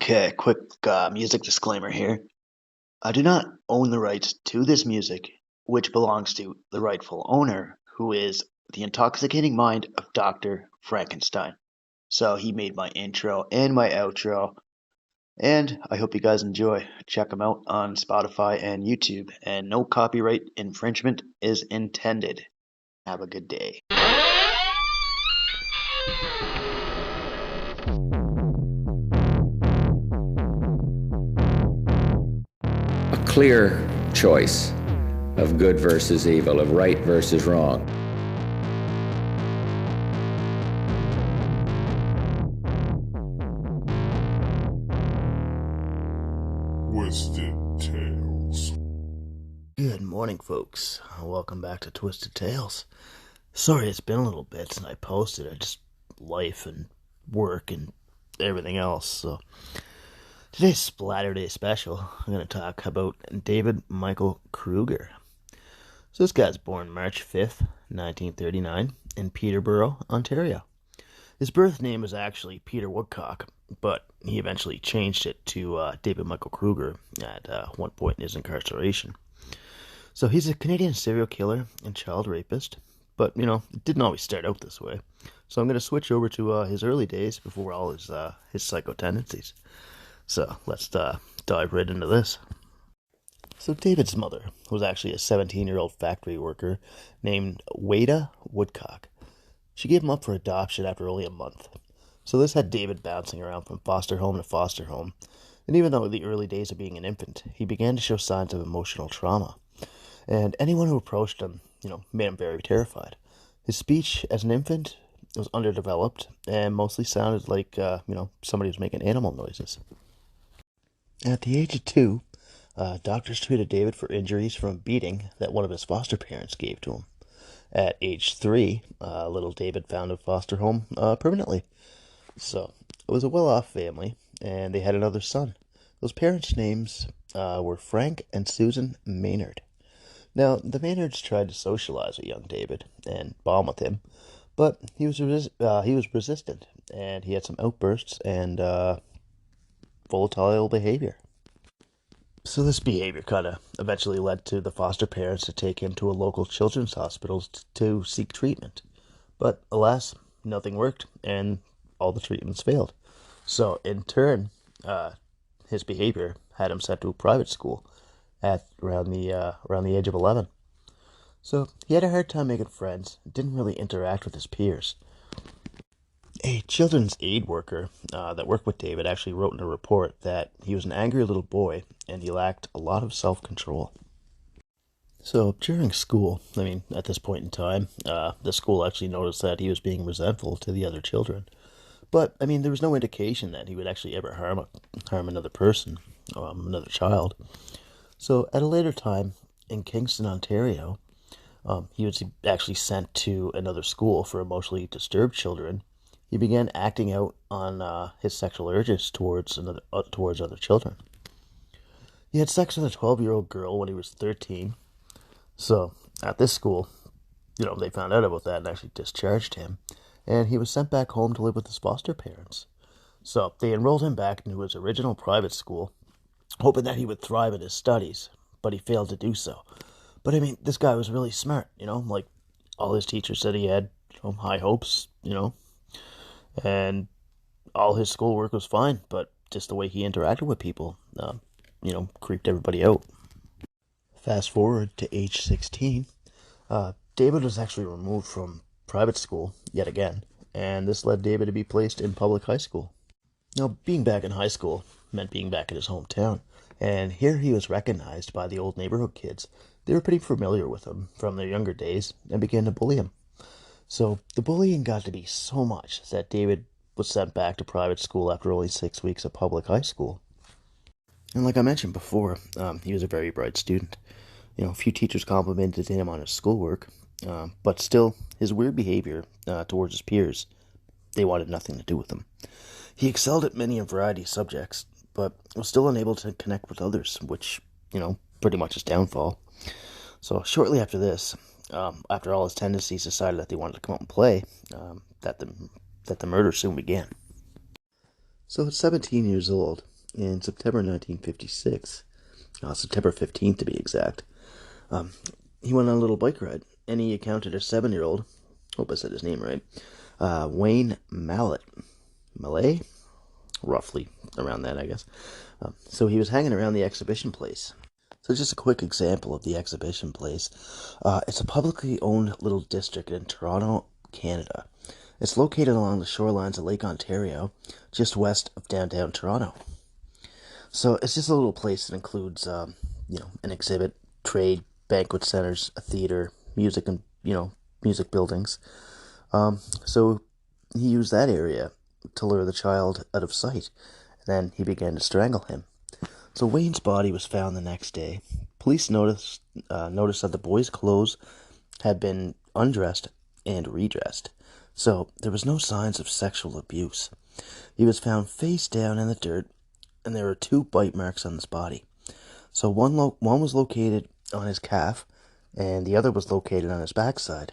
Okay, quick music disclaimer here. I do not own the rights to this music, which belongs to the rightful owner, who is the intoxicating mind of Dr. Frankenstein. So he made my intro and my outro, and I hope you guys enjoy. Check them out on Spotify and YouTube, and no copyright infringement is intended. Have a good day. A clear choice of good versus evil, of right versus wrong. Twisted Tales. Good morning, folks. Welcome back to Twisted Tales. Sorry it's been a little bit since I posted. I just life and work and everything else. So today's Splatter Day special. I'm going to talk about David Michael Kruger. So this guy's born March 5th, 1939 in Peterborough, Ontario. His birth name was actually Peter Woodcock, but he eventually changed it to David Michael Kruger at one point in his incarceration. So he's a Canadian serial killer and child rapist, but, it didn't always start out this way. So I'm going to switch over to his early days before all his psycho tendencies. So let's dive right into this. So David's mother was actually a 17-year-old factory worker named Wada Woodcock. She gave him up for adoption after only a month. So this had David bouncing around from foster home to foster home. And even though in the early days of being an infant, he began to show signs of emotional trauma. And anyone who approached him, made him very terrified. His speech as an infant was underdeveloped and mostly sounded like, somebody was making animal noises. At the age of 2, doctors treated David for injuries from a beating that one of his foster parents gave to him. At age 3, little David found a foster home permanently. So it was a well-off family, and they had another son. Those parents' names were Frank and Susan Maynard. Now, the Maynards tried to socialize with young David and bond with him, but he was resistant, and he had some outbursts and volatile behavior. So this behavior kind of eventually led to the foster parents to take him to a local children's hospital to seek treatment. But alas, nothing worked, and all the treatments failed. So in turn, his behavior had him sent to a private school at around the age of 11. So he had a hard time making friends, didn't really interact with his peers. A children's aid worker that worked with David actually wrote in a report that he was an angry little boy and he lacked a lot of self-control. So during school, at this point in time, the school actually noticed that he was being resentful to the other children. But, there was no indication that he would actually ever harm another person, another child. So at a later time in Kingston, Ontario, he was actually sent to another school for emotionally disturbed children. He began acting out on his sexual urges towards other children. He had sex with a 12-year-old girl when he was 13. So at this school, they found out about that and actually discharged him. And he was sent back home to live with his foster parents. So they enrolled him back into his original private school, hoping that he would thrive in his studies, but he failed to do so. But this guy was really smart, like all his teachers said he had high hopes, and all his schoolwork was fine, but just the way he interacted with people, creeped everybody out. Fast forward to age 16, David was actually removed from private school yet again, and this led David to be placed in public high school. Now, being back in high school meant being back in his hometown, and here he was recognized by the old neighborhood kids. They were pretty familiar with him from their younger days and began to bully him. So the bullying got to be so much that David was sent back to private school after only 6 weeks of public high school. And like I mentioned before, he was a very bright student. A few teachers complimented him on his schoolwork, but still, his weird behavior towards his peers, they wanted nothing to do with him. He excelled at many and variety of subjects, but was still unable to connect with others, which, pretty much his downfall. So shortly after this, after all his tendencies decided that they wanted to come out and play, that the murder soon began. So at 17 years old, in September 1956, September 15th to be exact. Um, he went on a little bike ride, and he encountered a 7-year-old, hope I said his name right, Wayne Mallet, roughly around that, I guess. So he was hanging around the exhibition place. So just a quick example of the exhibition place. It's a publicly owned little district in Toronto, Canada. It's located along the shorelines of Lake Ontario, just west of downtown Toronto. So it's just a little place that includes, an exhibit, trade, banquet centers, a theater, music, and music buildings. So he used that area to lure the child out of sight. And then he began to strangle him. So Wayne's body was found the next day. Police noticed that the boy's clothes had been undressed and redressed. So there was no signs of sexual abuse. He was found face down in the dirt, and there were 2 bite marks on his body. So one was located on his calf, and the other was located on his backside.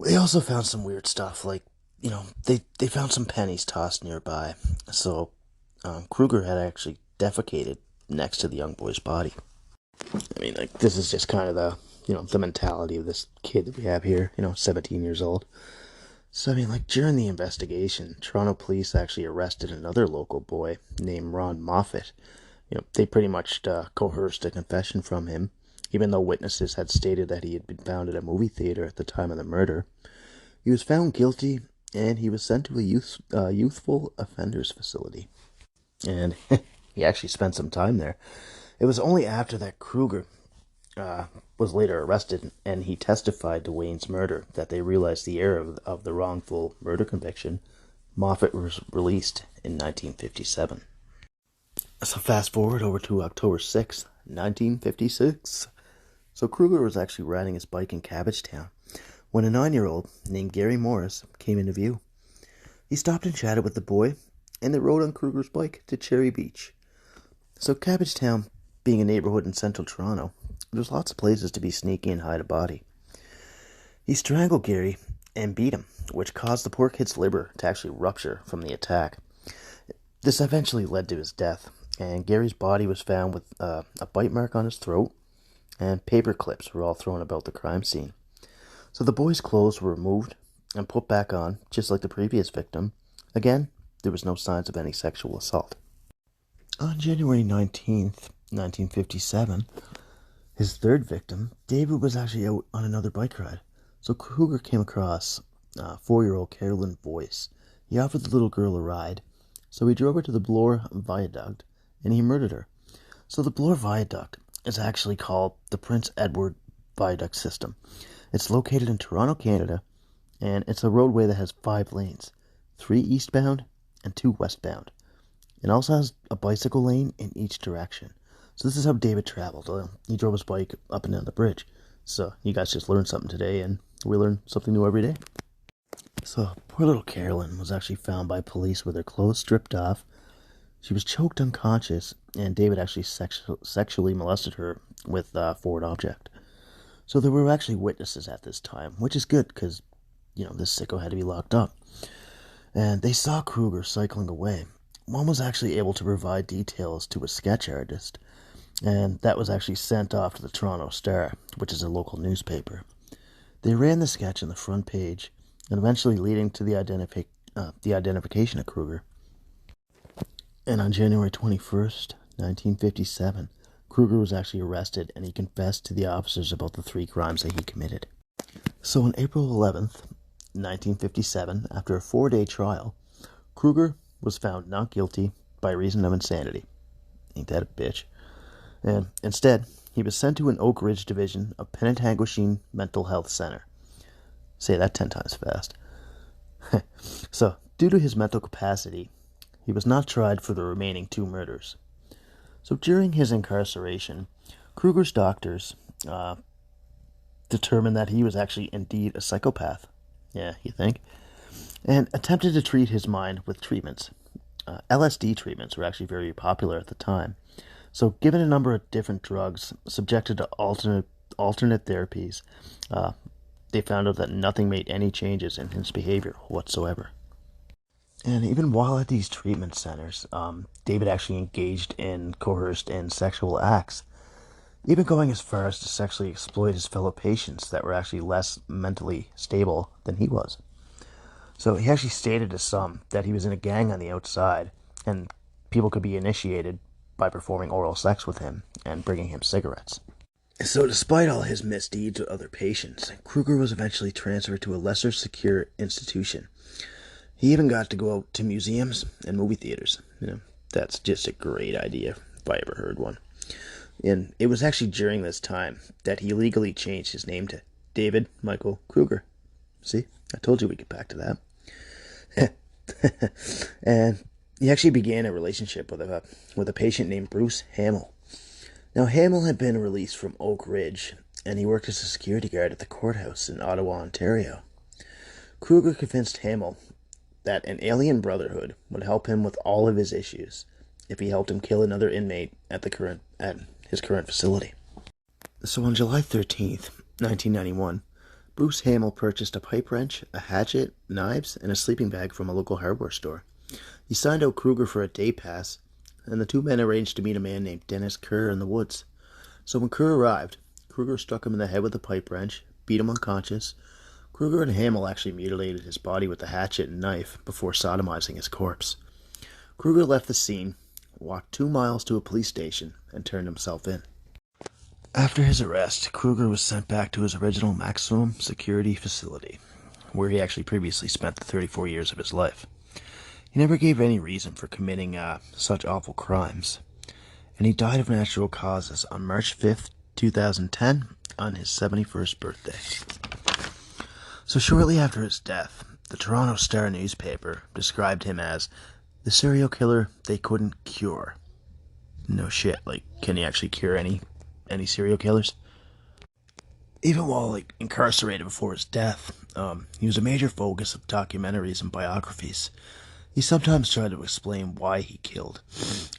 They also found some weird stuff, like, they found some pennies tossed nearby. So Kruger had actually defecated next to the young boy's body. I mean, like, this is just kind of the mentality of this kid that we have here, 17 years old. So, I mean, like, during the investigation, Toronto police actually arrested another local boy named Ron Moffat. They pretty much coerced a confession from him, even though witnesses had stated that he had been found at a movie theater at the time of the murder. He was found guilty, and he was sent to a youthful offenders facility. And he actually spent some time there. It was only after that Kruger was later arrested and he testified to Wayne's murder that they realized the error of the wrongful murder conviction. Moffat was released in 1957. So fast forward over to October 6th, 1956. So Kruger was actually riding his bike in Cabbagetown when a 9-year-old named Gary Morris came into view. He stopped and chatted with the boy, and they rode on Kruger's bike to Cherry Beach. So Cabbagetown, being a neighborhood in central Toronto, there's lots of places to be sneaky and hide a body. He strangled Gary and beat him, which caused the poor kid's liver to actually rupture from the attack. This eventually led to his death, and Gary's body was found with a bite mark on his throat, and paper clips were all thrown about the crime scene. So the boy's clothes were removed and put back on, just like the previous victim. Again, there was no signs of any sexual assault. On January 19th, 1957, his third victim, David, was actually out on another bike ride. So Kruger came across 4-year-old Carolyn Boyce. He offered the little girl a ride, so he drove her to the Bloor Viaduct, and he murdered her. So the Bloor Viaduct is actually called the Prince Edward Viaduct System. It's located in Toronto, Canada, and it's a roadway that has 5 lanes, 3 eastbound and 2 westbound. It also has a bicycle lane in each direction. So this is how David traveled. He drove his bike up and down the bridge. So you guys just learned something today, and we learn something new every day. So poor little Carolyn was actually found by police with her clothes stripped off. She was choked unconscious, and David actually sexually molested her with a foreign object. So there were actually witnesses at this time, which is good because, this sicko had to be locked up. And they saw Kruger cycling away. One was actually able to provide details to a sketch artist, and that was actually sent off to the Toronto Star, which is a local newspaper. They ran the sketch on the front page, and eventually leading to the identification of Kruger. And on January 21st, 1957, Kruger was actually arrested, and he confessed to the officers about the 3 crimes that he committed. So on April 11th, 1957, after a 4-day trial, Kruger was found not guilty by reason of insanity. Ain't that a bitch? And instead, he was sent to an Oak Ridge division of Penetanguishene Mental Health Center. Say that 10 times fast. So, due to his mental capacity, he was not tried for the remaining 2 murders. So during his incarceration, Kruger's doctors determined that he was actually indeed a psychopath. Yeah, you think? And attempted to treat his mind with treatments. LSD treatments were actually very popular at the time. So given a number of different drugs, subjected to alternate therapies, they found out that nothing made any changes in his behavior whatsoever. And even while at these treatment centers, David actually engaged in coerced and sexual acts, even going as far as to sexually exploit his fellow patients that were actually less mentally stable than he was. So he actually stated to some that he was in a gang on the outside, and people could be initiated by performing oral sex with him and bringing him cigarettes. So, despite all his misdeeds with other patients, Kruger was eventually transferred to a lesser secure institution. He even got to go out to museums and movie theaters. That's just a great idea if I ever heard one. And it was actually during this time that he legally changed his name to David Michael Kruger. See, I told you we'd get back to that. And he actually began a relationship with a patient named Bruce Hamill. Now, Hamill had been released from Oak Ridge, and he worked as a security guard at the courthouse in Ottawa, Ontario. Kruger convinced Hamill that an alien brotherhood would help him with all of his issues if he helped him kill another inmate at his current facility. So on July 13th, 1991, Bruce Hamill purchased a pipe wrench, a hatchet, knives, and a sleeping bag from a local hardware store. He signed out Kruger for a day pass, and the two men arranged to meet a man named Dennis Kerr in the woods. So when Kerr arrived, Kruger struck him in the head with a pipe wrench, beat him unconscious. Kruger and Hamill actually mutilated his body with the hatchet and knife before sodomizing his corpse. Kruger left the scene, walked 2 miles to a police station, and turned himself in. After his arrest, Kruger was sent back to his original maximum security facility, where he actually previously spent the 34 years of his life. He never gave any reason for committing such awful crimes, and he died of natural causes on March 5th, 2010, on his 71st birthday. So shortly after his death, the Toronto Star newspaper described him as the serial killer they couldn't cure. No shit, can he actually cure any serial killers? Even while incarcerated before his death, he was a major focus of documentaries and biographies. He sometimes tried to explain why he killed,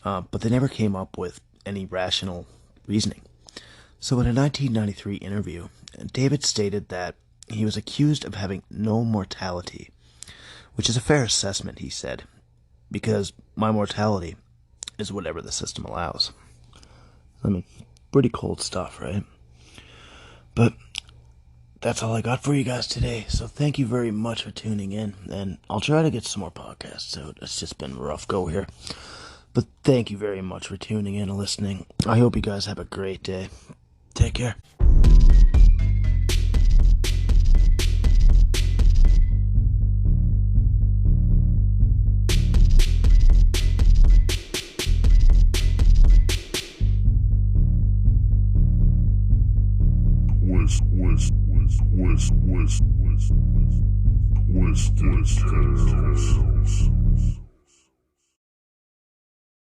but they never came up with any rational reasoning. So in a 1993 interview, David stated that he was accused of having no mortality, which is a fair assessment, he said, because my mortality is whatever the system allows. I mean, pretty cold stuff, right? But that's all I got for you guys today. So thank you very much for tuning in. And I'll try to get some more podcasts out. It's just been a rough go here. But thank you very much for tuning in and listening. I hope you guys have a great day. Take care. Twisted Tales.